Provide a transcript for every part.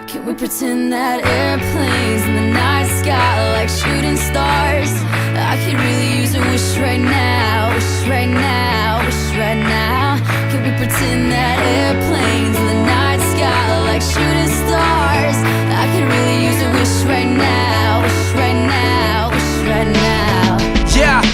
Can we pretend that airplanes in the night sky are like shooting stars? I could really use a wish right now, wish right now, wish right now. Can we pretend that airplanes in the night sky are like shooting stars? I could really use a wish right now, wish right now, wish right now. Yeah,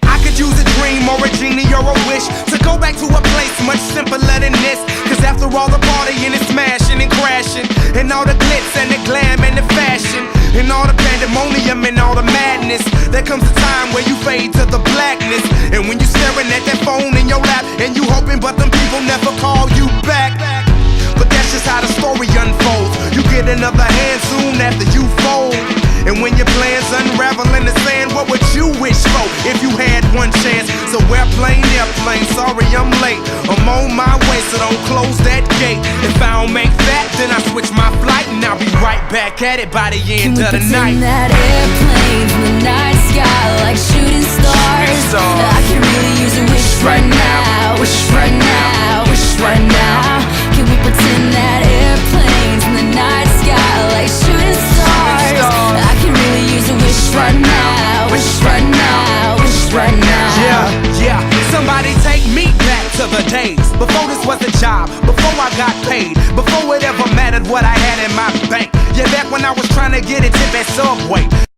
I could use a dream or a genie or a wish to go back to a place much simpler than this. Cause after all the partying and smashing and crashing, and all the glitz and the glam and the fashion, and all the pandemonium and all the madness, there comes a time where you fade to the blackness. And when you're staring at that phone in your lap, and you hoping but them people never call you back. But that's just how the story unfolds. You get another hand soon after you fold. And when your plans unravel in the sand, what would you wish for if you had one chance? So airplane, sorry I'm late. I'm on my way, so don't close that gate. If I don't make that, then I switch my flight, and I'll be right back at it by the end of the night. Can we pretend that airplanes in the night sky are like shooting stars? I can really use a wish right now, wish right now, wish right now. Can we pretend that airplanes in the night sky are like shooting stars? I can really use a wish right now, wish right now, wish right now. Yeah, somebody take me back to the days before this was a job, before I got paid, before it ever mattered what I had in my bank. Yeah, back when I was trying to get a tip at Subway.